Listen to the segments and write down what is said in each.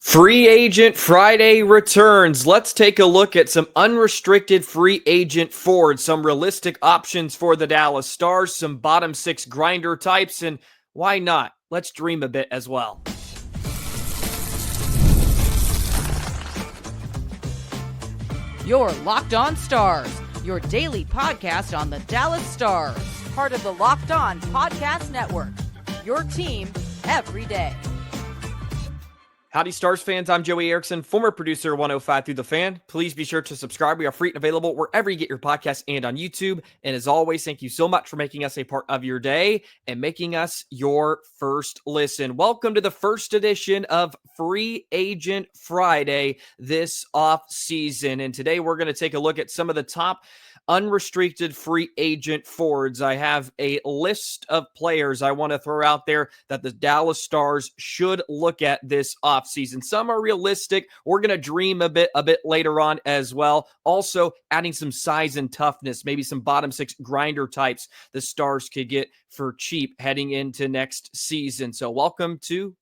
Free Agent Friday returns. Let's take a look at some unrestricted free agent forwards, some realistic options for the Dallas Stars, some bottom six grinder types, and why not? Let's dream a bit as well. You're Locked On Stars, your daily podcast on the Dallas Stars, part of the Locked On Podcast Network, your team every day. Howdy, Stars fans. I'm Joey Erickson, former producer 105 Through the Fan. Please be sure to subscribe. We are free and available wherever you get your podcasts and on YouTube. And as always, thank you so much for making us a part of your day and making us your first listen. Welcome to the first edition of Free Agent Friday this off season. And today we're going to take a look at some of the top unrestricted free agent forwards. I have a list of players I want to throw out there that the Dallas Stars should look at this offseason. Some are realistic. We're going to dream a bit later on as well. Also, adding some size and toughness, maybe some bottom six grinder types the Stars could get for cheap heading into next season. So welcome to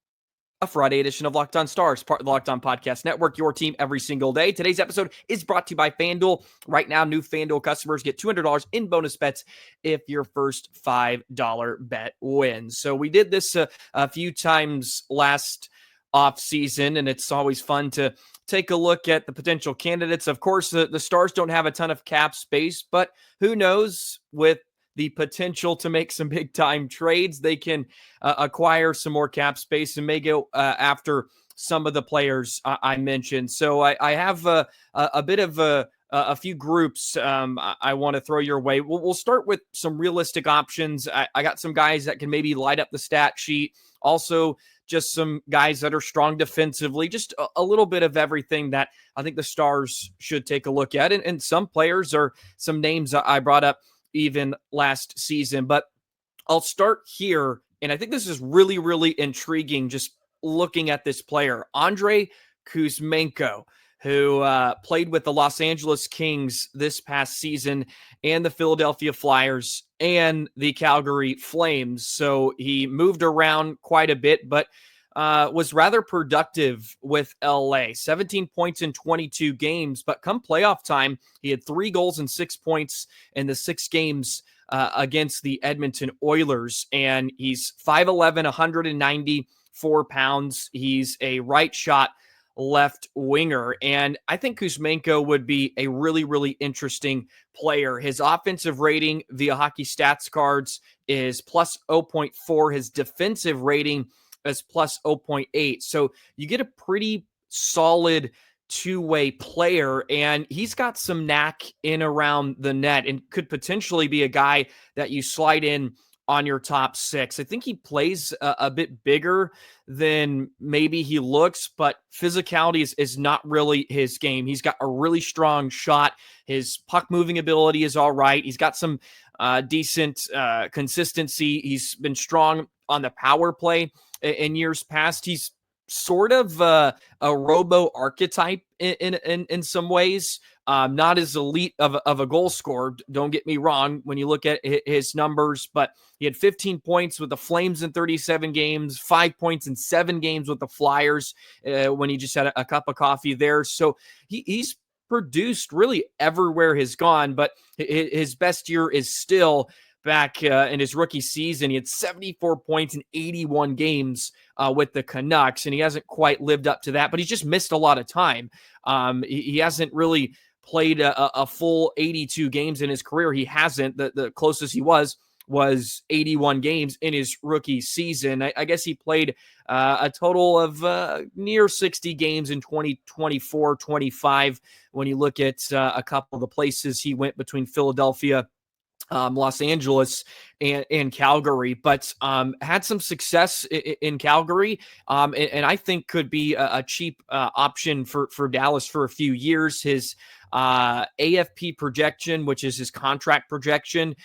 a Friday edition of Locked On Stars, part of the Locked On Podcast Network, your team every single day. Today's episode is brought to you by FanDuel. Right now, new FanDuel customers get $200 in bonus bets if your first $5 bet wins. So we did this a few times last offseason, and it's always fun to take a look at the potential candidates. Of course, the Stars don't have a ton of cap space, but who knows, with the potential to make some big time trades, they can acquire some more cap space and may go after some of the players I mentioned. So I have a bit of a few groups I want to throw your way. We'll start with some realistic options. I got some guys that can maybe light up the stat sheet. Also, just some guys that are strong defensively, just a little bit of everything that I think the Stars should take a look at. And some players are some names I brought up even last season. But I'll start here, and I think this is really, really intriguing just looking at this player, Andrei Kuzmenko, who played with the Los Angeles Kings this past season and the Philadelphia Flyers and the Calgary Flames. So he moved around quite a bit, but was rather productive with LA. 17 points in 22 games, but come playoff time, he had 3 goals and 6 points in the 6 games against the Edmonton Oilers. And he's 5'11", 194 pounds. He's a right shot left winger. And I think Kuzmenko would be a really, really interesting player. His offensive rating via Hockey Stats Cards is plus 0.4. His defensive rating is plus 0.8. So you get a pretty solid two-way player, and he's got some knack in around the net and could potentially be a guy that you slide in on your top 6. I think he plays a bit bigger than maybe he looks, but physicality is not really his game. He's got a really strong shot. His puck moving ability is all right. He's got some decent consistency. He's been strong on the power play in years past. He's sort of a robo archetype in some ways. Not as elite of a goal scorer, don't get me wrong, when you look at his numbers, but he had 15 points with the Flames in 37 games, 5 points in 7 games with the Flyers when he just had a cup of coffee there. So he's produced really everywhere he's gone, but his best year is still back in his rookie season. He had 74 points in 81 games with the Canucks, and he hasn't quite lived up to that, but he's just missed a lot of time. He hasn't really played a full 82 games in his career. He hasn't. The closest he was 81 games in his rookie season. I guess he played a total of near 60 games in 2024, 25, when you look at a couple of the places he went between Philadelphia, Los Angeles, and Calgary, but had some success in Calgary, and I think could be a cheap option for Dallas for a few years. His AFP projection, which is his contract projection,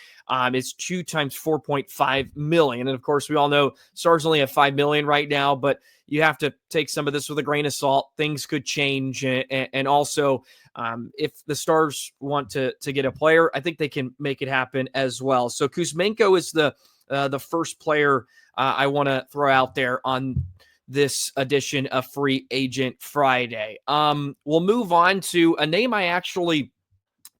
is 2 times $4.5 million. And of course, we all know Stars only have $5 million right now, but you have to take some of this with a grain of salt. Things could change. And also, if the Stars want to get a player, I think they can make it happen as well. So Kuzmenko is the first player I want to throw out there on this edition of Free Agent Friday. We'll move on to a name I actually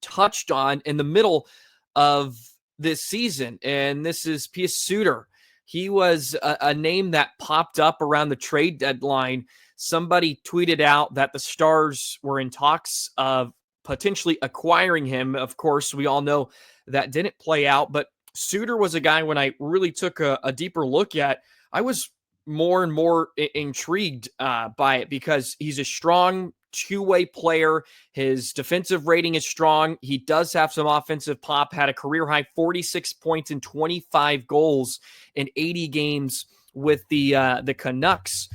touched on in the middle of this season, and this is Pius Suter. He was a name that popped up around the trade deadline. Somebody tweeted out that the Stars were in talks of potentially acquiring him. Of course, we all know that didn't play out, but Suter was a guy when I really took a deeper look at, I was more and more intrigued by it because he's a strong two-way player. His defensive rating is strong. He does have some offensive pop, had a career high 46 points and 25 goals in 80 games with the Canucks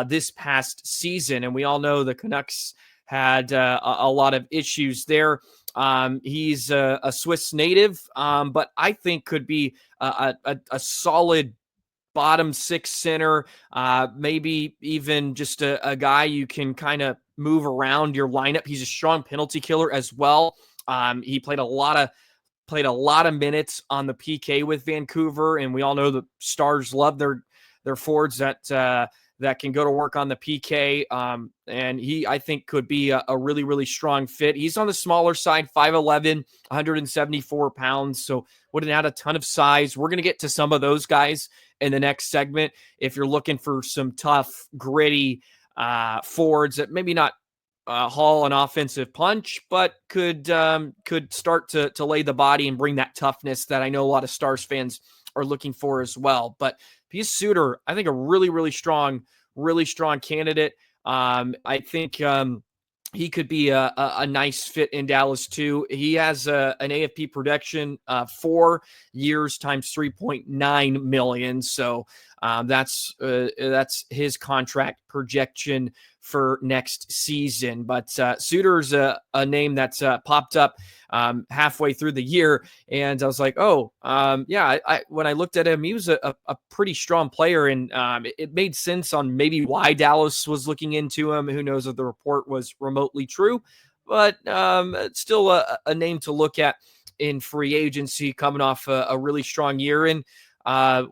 this past season. And we all know the Canucks had a lot of issues there. He's a Swiss native, but I think could be a solid bottom six center, maybe even just a guy you can kind of move around your lineup. He's a strong penalty killer as well. He played a lot of minutes on the PK with Vancouver, and we all know the Stars love their forwards that can go to work on the PK. And he, I think, could be a really, really strong fit. He's on the smaller side, 5'11", 174 pounds, so wouldn't add a ton of size. We're going to get to some of those guys in the next segment. If you're looking for some tough, gritty forwards that maybe not haul an offensive punch, but could start to lay the body and bring that toughness that I know a lot of Stars fans are looking for as well. But Pius Suter, I think a really, really strong candidate. I think he could be a nice fit in Dallas too. He has an AFP projection 4 years times $3.9 million. So that's his contract projection for next season. But Suter's a name that's popped up halfway through the year, and I was like, I when I looked at him, he was a pretty strong player, and it made sense on maybe why Dallas was looking into him. Who knows if the report was remotely true, but it's still a name to look at in free agency, coming off a really strong year, and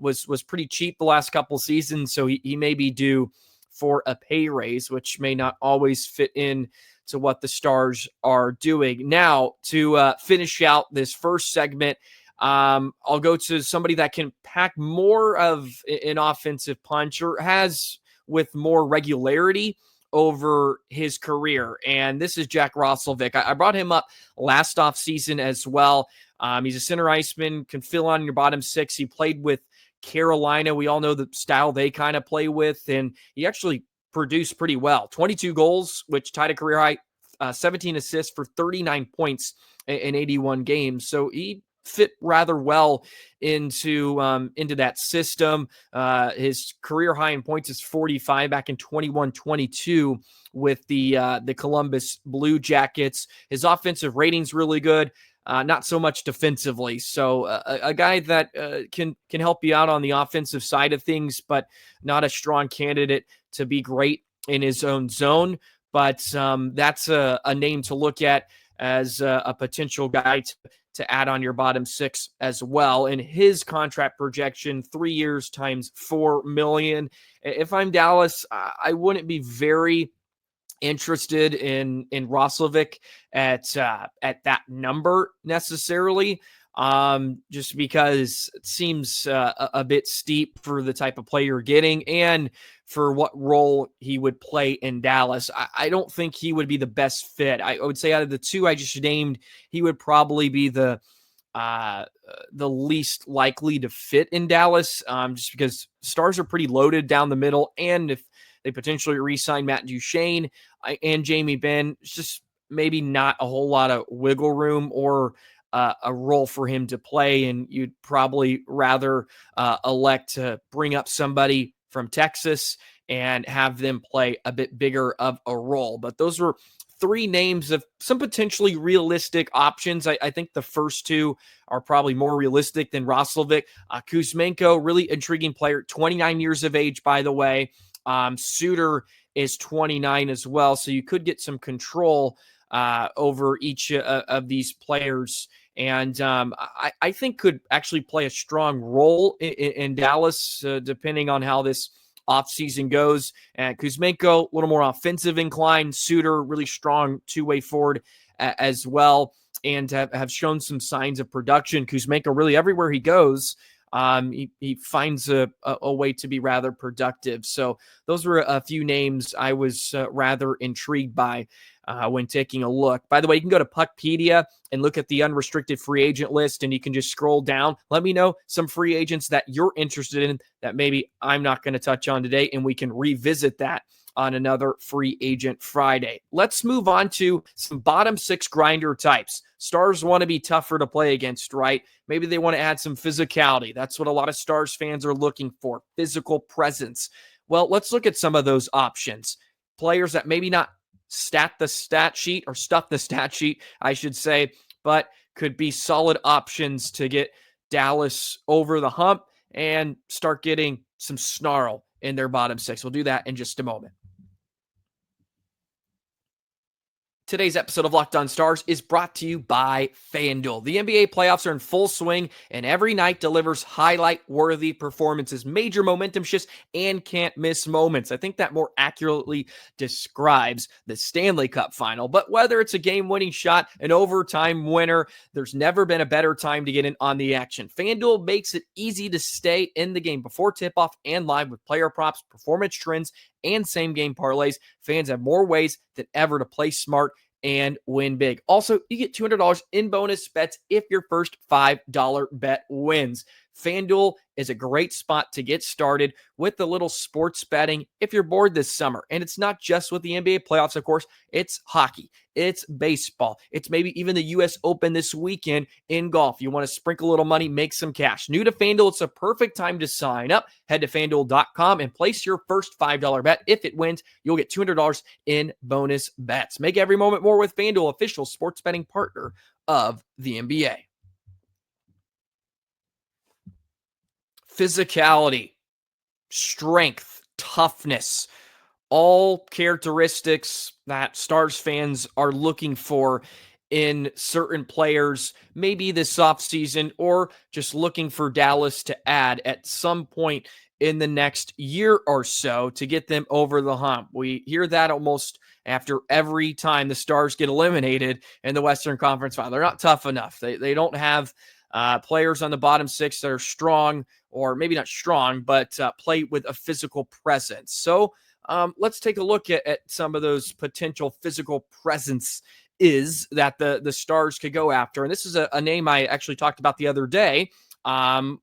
was pretty cheap the last couple seasons, so he may be due for a pay raise, which may not always fit in to what the Stars are doing. Now, to finish out this first segment, I'll go to somebody that can pack more of an offensive punch, or has with more regularity over his career. And this is Jack Rosolovic. I brought him up last offseason as well. He's a center iceman, can fill on your bottom six. He played with Carolina. We all know the style they kind of play with, and he actually produced pretty well. 22 goals, which tied a career high, 17 assists for 39 points in 81 games. So he fit rather well into that system. His career high in points is 45 back in 21-22 with the Columbus Blue Jackets. His offensive rating's really good. Not so much defensively. So a guy that can help you out on the offensive side of things, but not a strong candidate to be great in his own zone. But that's a name to look at as a potential guy to add on your bottom six as well. And his contract projection, 3 years times $4 million. If I'm Dallas, I wouldn't be very interested in Rosolovic at that number necessarily, just because it seems a bit steep for the type of play you're getting and for what role he would play in Dallas. I don't think he would be the best fit. I would say out of the two I just named, he would probably be the least likely to fit in Dallas, just because Stars are pretty loaded down the middle, and if they potentially re-sign Matt Duchene and Jamie Benn, it's just maybe not a whole lot of wiggle room or a role for him to play, and you'd probably rather elect to bring up somebody from Texas and have them play a bit bigger of a role. But those were three names of some potentially realistic options. I think the first two are probably more realistic than Rosolovic. Kuzmenko, really intriguing player, 29 years of age, by the way. Suter is 29 as well, so you could get some control over each of these players, and I think could actually play a strong role in Dallas, depending on how this offseason goes. And Kuzmenko, a little more offensive incline. Suter, really strong two-way forward as well, and have shown some signs of production. Kuzmenko, really everywhere he goes, he finds a way to be rather productive. So those were a few names I was rather intrigued by when taking a look. By the way, you can go to Puckpedia and look at the unrestricted free agent list, and you can just scroll down. Let me know some free agents that you're interested in that maybe I'm not going to touch on today, and we can revisit that on another Free Agent Friday. Let's move on to some bottom six grinder types. Stars want to be tougher to play against, right? Maybe they want to add some physicality. That's what a lot of Stars fans are looking for, physical presence. Well, let's look at some of those options. Players that maybe not stuff the stat sheet, I should say, but could be solid options to get Dallas over the hump and start getting some snarl in their bottom six. We'll do that in just a moment. Today's episode of Locked On Stars is brought to you by FanDuel. The NBA playoffs are in full swing, and every night delivers highlight-worthy performances, major momentum shifts, and can't-miss moments. I think that more accurately describes the Stanley Cup final. But whether it's a game-winning shot, an overtime winner, there's never been a better time to get in on the action. FanDuel makes it easy to stay in the game before tip-off and live with player props, performance trends, and same-game parlays. Fans have more ways than ever to play smart and win big. Also, you get $200 in bonus bets if your first $5 bet wins. FanDuel is a great spot to get started with a little sports betting if you're bored this summer. And it's not just with the NBA playoffs, of course. It's hockey. It's baseball. It's maybe even the U.S. Open this weekend in golf. You want to sprinkle a little money, make some cash. New to FanDuel, it's a perfect time to sign up. Head to FanDuel.com and place your first $5 bet. If it wins, you'll get $200 in bonus bets. Make every moment more with FanDuel, official sports betting partner of the NBA. Physicality, strength, toughness, all characteristics that Stars fans are looking for in certain players, maybe this offseason, or just looking for Dallas to add at some point in the next year or so to get them over the hump. We hear that almost after every time the Stars get eliminated in the Western Conference Final. They're not tough enough. They don't have players on the bottom six that are strong, or maybe not strong, but play with a physical presence. So let's take a look at some of those potential physical presence that the Stars could go after. And this is a name I actually talked about the other day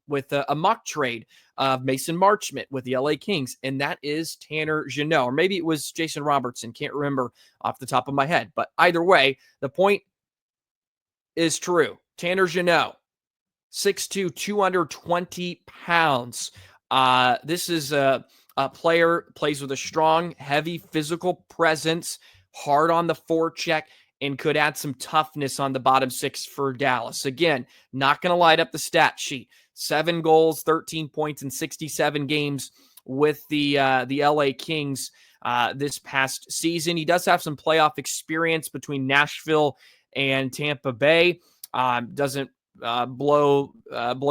with a mock trade of Mason Marchment with the LA Kings, and that is Tanner Jeannot, or maybe it was Jason Robertson. Can't remember off the top of my head. But either way, the point is true. Tanner Jeannot, 6'2", 220 pounds. This is a player, plays with a strong, heavy physical presence, hard on the forecheck, and could add some toughness on the bottom six for Dallas. Again, not going to light up the stat sheet. 7 goals, 13 points in 67 games with the LA Kings this past season. He does have some playoff experience between Nashville and Tampa Bay. Doesn't blow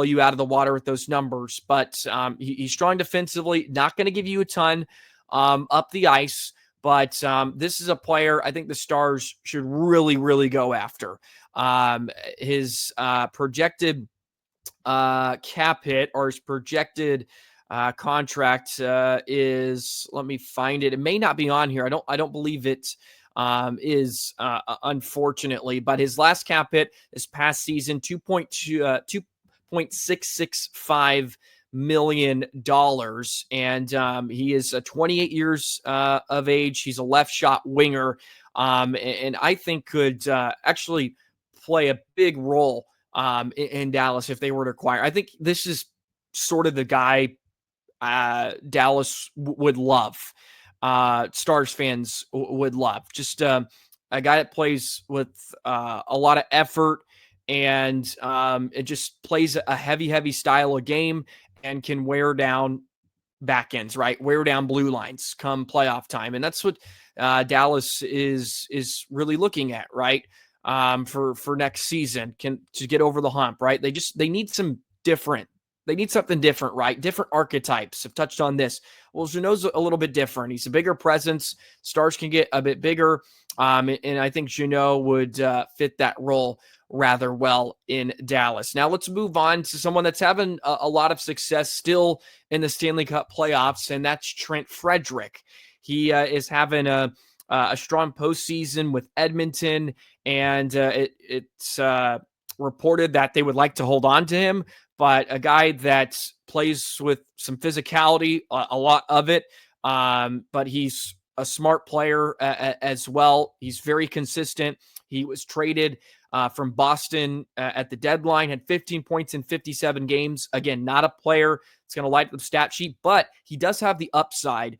you out of the water with those numbers, but he's strong defensively, not going to give you a ton up the ice, but this is a player I think the Stars should really, really go after. His projected cap hit, or his projected contract is, let me find it. It may not be on here. I don't believe it is unfortunately, but his last cap hit this past season, $2.665 million, and he is 28 years of age. He's a left shot winger, and I think could actually play a big role in Dallas if they were to acquire. I think this is sort of the guy Dallas would love. Stars fans would love. Just a guy that plays with a lot of effort, and it just plays a heavy style of game and can wear down back ends, right? Wear down blue lines come playoff time. And that's what Dallas is really looking at, right? For next season, to get over the hump, right? They need some different they need something different, right? Different archetypes. I've touched on this. Well, Jeannot's a little bit different. He's a bigger presence. Stars can get a bit bigger. And I think Jeannot would fit that role rather well in Dallas. Now let's move on to someone that's having a lot of success still in the Stanley Cup playoffs, and that's Trent Frederic. He is having a strong postseason with Edmonton, and it's reported that they would like to hold on to him, but a guy that plays with some physicality, a lot of it, but he's a smart player as well. He's very consistent. He was traded from Boston at the deadline, had 15 points in 57 games. Again, not a player that's going to light up the stat sheet, but he does have the upside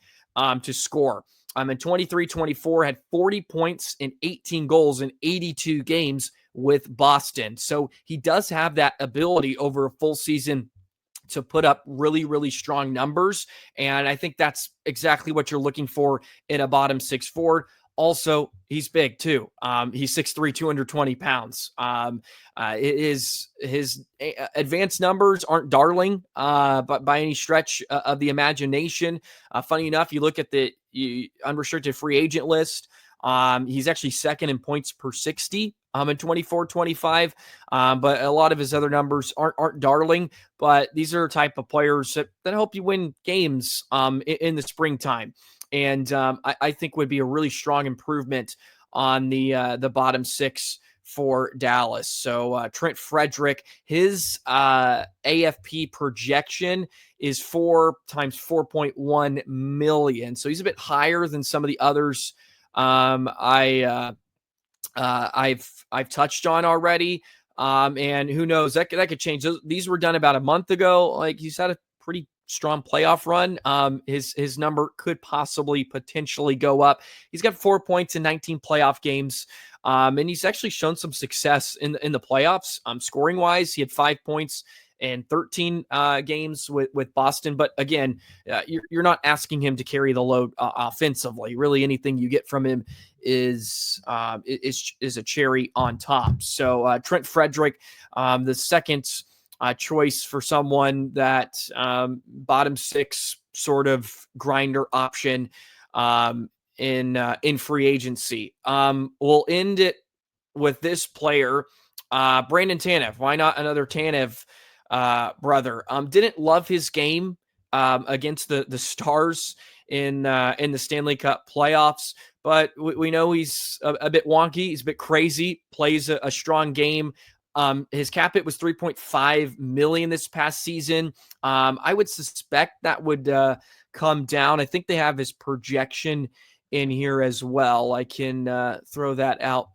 to score. In 23-24, had 40 points and 18 goals in 82 games with Boston. So he does have that ability over a full season to put up really, really strong numbers. And I think that's exactly what you're looking for in a bottom six forward. Also, he's big too. He's 6'3", 220 pounds. His advanced numbers aren't darling, but by any stretch of the imagination. Funny enough, you look at the unrestricted free agent list. He's actually second in points per 60 in 24-25. But a lot of his other numbers aren't darling. But these are the type of players that help you win games in the springtime. And I think would be a really strong improvement on the bottom six for Dallas. So Trent Frederic, his AFP projection is 4 times 4.1 million. So he's a bit higher than some of the others I've touched on already. And who knows, that could change. These were done about a month ago. Like, he's had a pretty strong playoff run. His number could potentially go up. He's got 4 points in 19 playoff games. And he's actually shown some success in the playoffs. Scoring wise, he had 5 points in 13 games with Boston. But again, you're not asking him to carry the load offensively. Really, anything you get from him is a cherry on top. So Trent Frederic, the second choice for someone that bottom six sort of grinder option in free agency. We'll end it with this player, Brandon Tanev. Why not another Tanev brother? Didn't love his game against the Stars in the Stanley Cup playoffs, but we know he's a bit wonky. He's a bit crazy. Plays a strong game. His cap hit was 3.5 million this past season. I would suspect that would come down. I think they have his projection in here as well. I can throw that out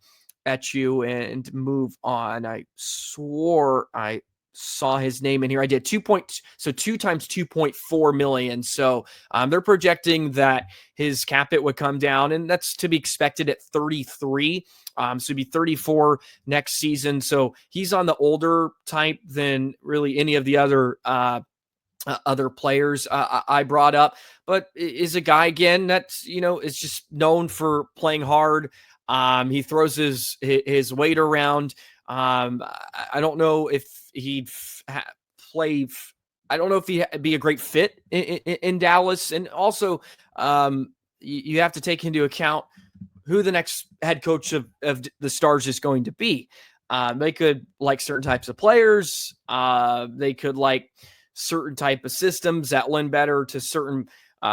at you and move on. I swore I saw his name in here. I did 2 times 2.4 million. So they're projecting that his cap hit would come down, and that's to be expected at 33. So it'd be 34 next season. So he's on the older type than really any of the other players I brought up, but is a guy again that's, is just known for playing hard. He throws his weight around. I don't know if he'd play. I don't know if he'd be a great fit in Dallas. And also, you have to take into account who the next head coach of the Stars is going to be. They could like certain types of players. They could like certain type of systems that lend better to certain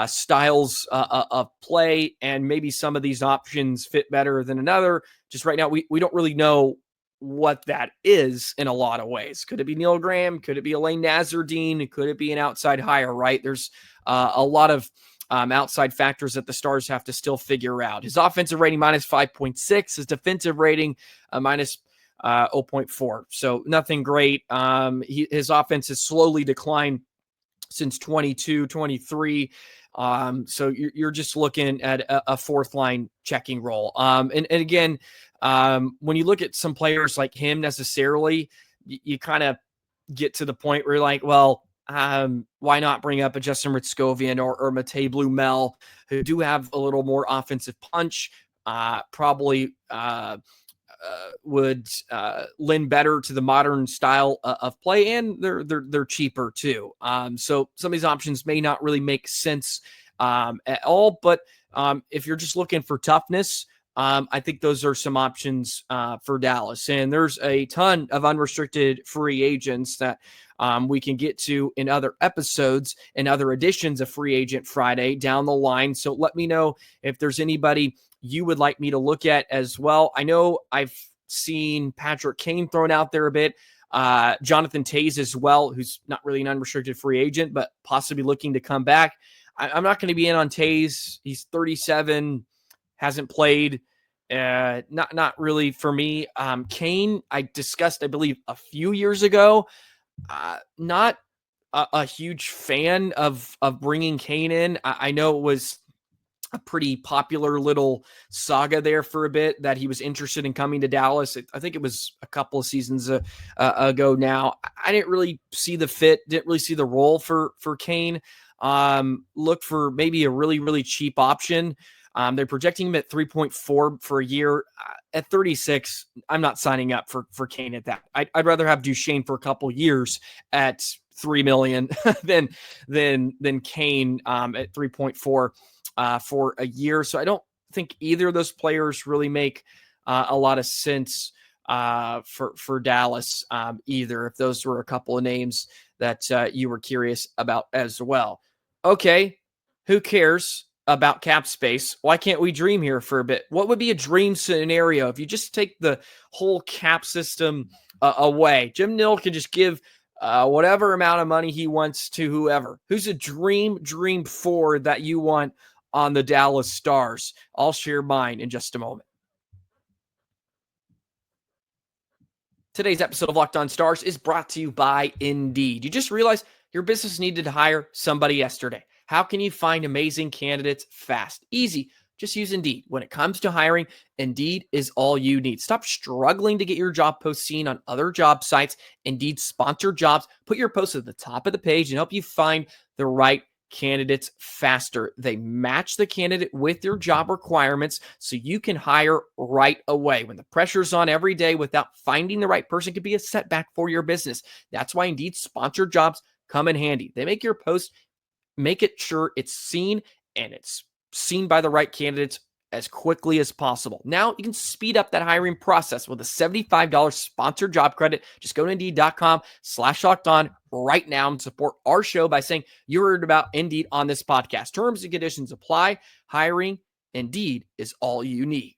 styles of play, and maybe some of these options fit better than another. Just right now, we don't really know what that is in a lot of ways. Could it be Neil Graham? Could it be Elaine Nazardine? Could it be an outside hire, right? There's a lot of outside factors that the Stars have to still figure out. His offensive rating minus 5.6, his defensive rating minus 0.4. So nothing great. His offense has slowly declined since 22, 23. So you're just looking at a fourth line checking role. And again, when you look at some players like him necessarily, you kind of get to the point where you're like, well, why not bring up a Justin Ritskovian or Matej Blumel, who do have a little more offensive punch, probably lend better to the modern style of play, and they're cheaper too. So some of these options may not really make sense at all. But if you're just looking for toughness, I think those are some options for Dallas. And there's a ton of unrestricted free agents that we can get to in other episodes and other editions of Free Agent Friday down the line. So let me know if there's anybody you would like me to look at as well. I know I've seen Patrick Kane thrown out there a bit. Jonathan Toews as well, who's not really an unrestricted free agent, but possibly looking to come back. I'm not going to be in on Toews. He's 37, hasn't played. Not really for me. Kane, I discussed, I believe, a few years ago. Not a huge fan of bringing Kane in. I know it was a pretty popular little saga there for a bit that he was interested in coming to Dallas. I think it was a couple of seasons ago now. I didn't really see the fit, didn't really see the role for Kane. Look for maybe a really, really cheap option. They're projecting him at 3.4 for a year. At 36, I'm not signing up for Kane at that. I'd rather have Duchesne for a couple years at $3 million than Kane at 3.4 for a year. So I don't think either of those players really make a lot of sense for Dallas either, if those were a couple of names that you were curious about as well. Okay, who cares about cap space? Why can't we dream here for a bit? What would be a dream scenario if you just take the whole cap system away? Jim Nill can just give whatever amount of money he wants to whoever. Who's a dream forward that you want on the Dallas Stars? I'll share mine in just a moment. Today's episode of Locked On Stars is brought to you by Indeed. You just realized your business needed to hire somebody yesterday. How can you find amazing candidates fast? Easy. Just use Indeed. When it comes to hiring, Indeed is all you need. Stop struggling to get your job post seen on other job sites. Indeed sponsored jobs. Put your post at the top of the page and help you find the right candidates faster. They match the candidate with your job requirements so you can hire right away. When the pressure's on every day without finding the right person could be a setback for your business. That's why Indeed sponsored jobs come in handy. They make your post, make it sure it's seen, and it's seen by the right candidates as quickly as possible. Now you can speed up that hiring process with a $75 sponsored job credit. Just go to Indeed.com/lockedon right now and support our show by saying you heard about Indeed on this podcast. Terms and conditions apply. Hiring Indeed is all you need.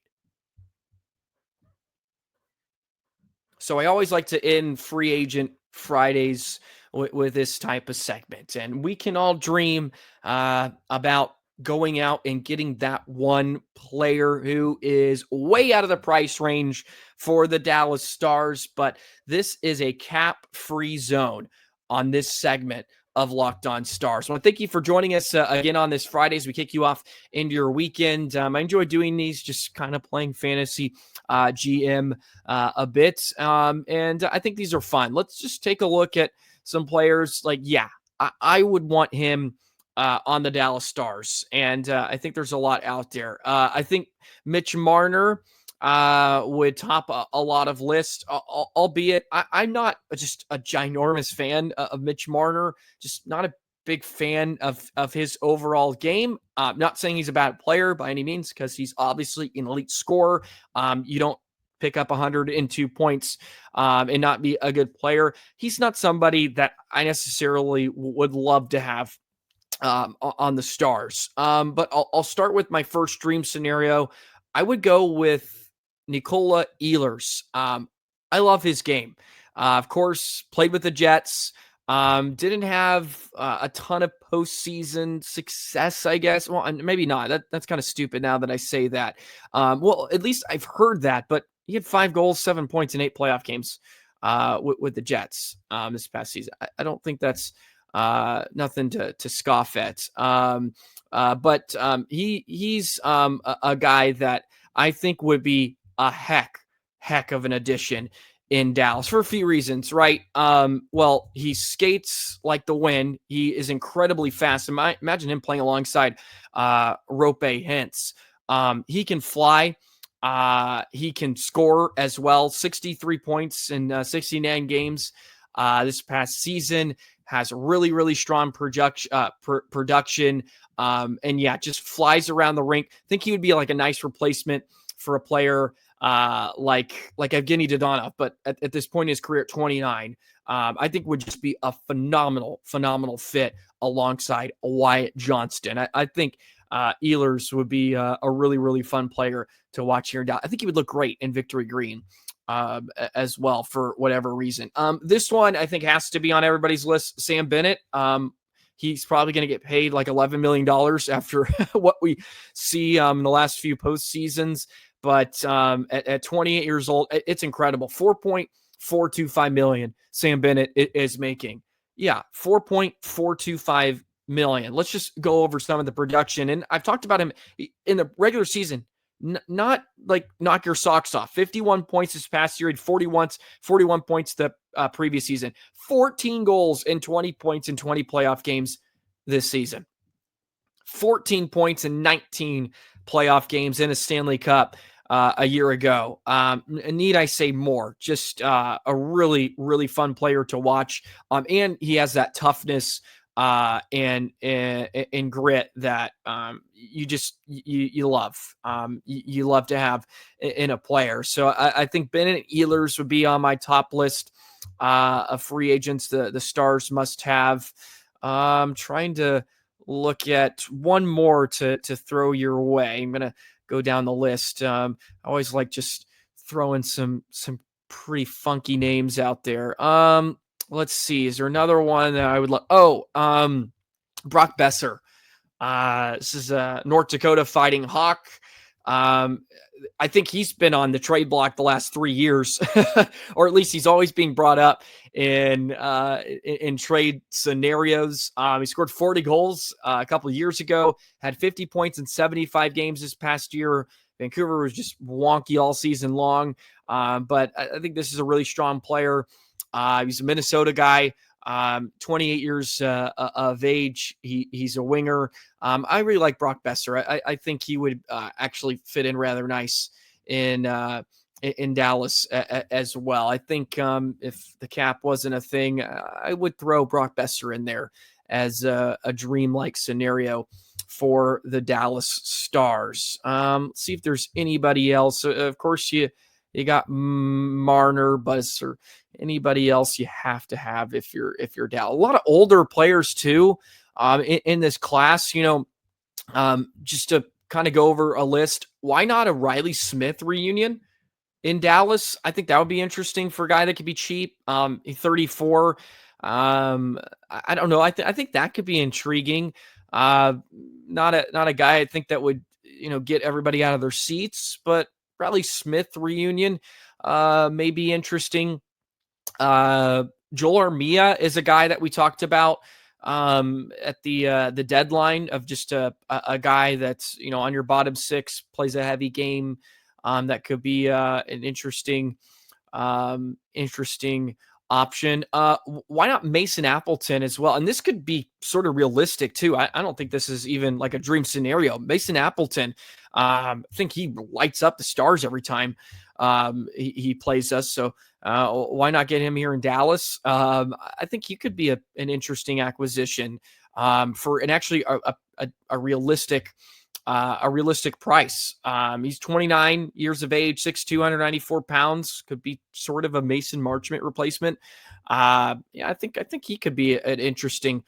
So I always like to end Free Agent Fridays with this type of segment. And we can all dream about going out and getting that one player who is way out of the price range for the Dallas Stars. But this is a cap-free zone on this segment of Locked On Stars. I want to thank you for joining us again on this Friday as we kick you off into your weekend. I enjoy doing these, just kind of playing fantasy GM a bit. And I think these are fun. Let's just take a look at some players. I would want him on the Dallas Stars. And I think there's a lot out there. I think Mitch Marner would top a lot of lists, albeit I'm not just a ginormous fan of Mitch Marner, just not a big fan of his overall game. Not saying he's a bad player by any means, because he's obviously an elite scorer. You don't pick up 102 points and not be a good player. He's not somebody that I necessarily would love to have on the Stars. But I'll start with my first dream scenario. I would go with Nikola Ehlers. I love his game. Of course, played with the Jets. Didn't have a ton of postseason success, I guess. Well, maybe not. That's kind of stupid now that I say that. Well, at least I've heard that. But he had 5 goals, 7 points in 8 playoff games with the Jets this past season. I don't think that's nothing to scoff at. But he's a guy that I think would be a heck of an addition in Dallas for a few reasons, right? Well, he skates like the wind. He is incredibly fast. Imagine him playing alongside Rope Hintz. He can fly. He can score as well. 63 points in 69 games this past season. Has really, really strong production. And yeah, just flies around the rink. I think he would be like a nice replacement for a player like Evgeny Dodonov, but at this point in his career at 29, I think would just be a phenomenal fit alongside Wyatt Johnston. I think Ehlers would be a really, really fun player to watch here. I think he would look great in Victory Green as well for whatever reason. This one I think has to be on everybody's list. Sam Bennett. He's probably going to get paid like $11 million after what we see in the last few postseasons. But at 28 years old, it's incredible. $4.425 million Sam Bennett is making. Yeah, $4.425 million. Let's just go over some of the production. And I've talked about him in the regular season. Not like knock your socks off. 51 points this past year, and 41 points the previous season. 14 goals and 20 points in 20 playoff games this season. 14 points in 19 playoff games in a Stanley Cup a year ago. Need I say more? Just a really, really fun player to watch. And he has that toughness and grit that you love. You love to have in a player. So I think Bennett Ehlers would be on my top list of free agents. The Stars must have. I'm trying to look at one more to throw your way. I'm gonna go down the list. I always like just throwing some pretty funky names out there. Let's see. Is there another one that I would love? Brock Besser. This is North Dakota Fighting Hawk. I think he's been on the trade block the last 3 years, or at least he's always being brought up in trade scenarios. He scored 40 goals a couple of years ago, had 50 points in 75 games this past year. Vancouver was just wonky all season long, but I think this is a really strong player. He's a Minnesota guy, 28 years of age. He's a winger. I really like Brock Besser. I think he would actually fit in rather nice in Dallas as well. I think if the cap wasn't a thing, I would throw Brock Besser in there as a dream-like scenario for the Dallas Stars. See if there's anybody else. Of course, you got Marner, Buzz, or anybody else you have to have if you're Dallas. A lot of older players too in this class. Just to kind of go over a list. Why not a Riley Smith reunion in Dallas? I think that would be interesting for a guy that could be cheap. 34. I don't know. I think that could be intriguing. Not a guy I think that would get everybody out of their seats, but Riley Smith reunion may be interesting. Joel Armia is a guy that we talked about at the deadline, of just a guy that's on your bottom six, plays a heavy game, that could be an interesting option. Why not Mason Appleton as well? And this could be sort of realistic too. I don't think this is even like a dream scenario. Mason Appleton, I think he lights up the Stars every time he plays us. So why not get him here in Dallas? I think he could be an interesting acquisition for an actually a realistic price. He's 29 years of age, 6'2", 294 pounds. Could be sort of a Mason Marchment replacement. I think he could be an interesting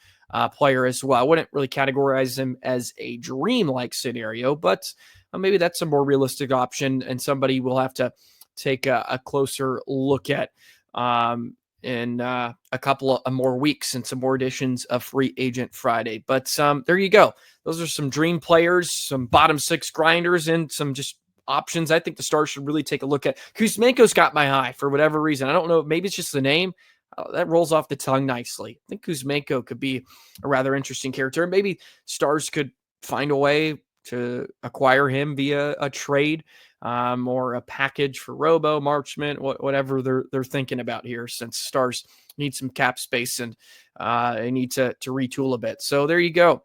player as well. I wouldn't really categorize him as a dream-like scenario, but maybe that's a more realistic option and somebody we'll have to take a closer look at in a couple of more weeks and some more editions of Free Agent Friday. But there you go. Those are some dream players, some bottom six grinders, and some just options I think the Stars should really take a look at. Kuzmenko's got my eye for whatever reason. I don't know. Maybe it's just the name. That rolls off the tongue nicely. I think Kuzmenko could be a rather interesting character. Maybe Stars could find a way to acquire him via a trade or a package for Robo, Marchment, whatever they're thinking about here, since Stars need some cap space and they need to retool a bit. So there you go.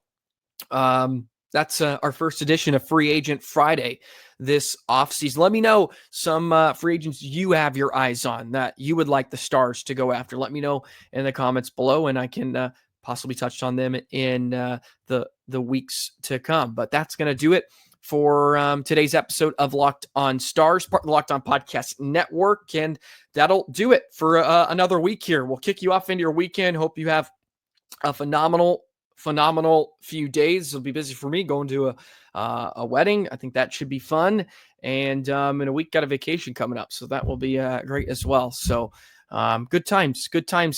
That's our first edition of Free Agent Friday this offseason. Let me know some free agents you have your eyes on that you would like the Stars to go after. Let me know in the comments below, and I can possibly touch on them in the weeks to come. But that's going to do it for today's episode of Locked On Stars, part of the Locked On Podcast Network. And that'll do it for another week here. We'll kick you off into your weekend. Hope you have a phenomenal few days. It'll be busy for me going to a wedding. I think that should be fun. And in a week, got a vacation coming up. So that will be great as well. So good times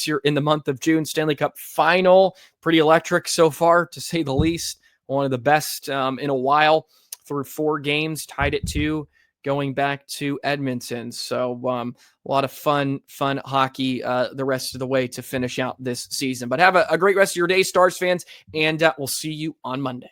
here in the month of June. Stanley Cup final, pretty electric so far, to say the least. One of the best in a while, through 4 games, tied at 2, going back to Edmonton. So a lot of fun hockey the rest of the way to finish out this season. But have a great rest of your day, Stars fans, and we'll see you on Monday.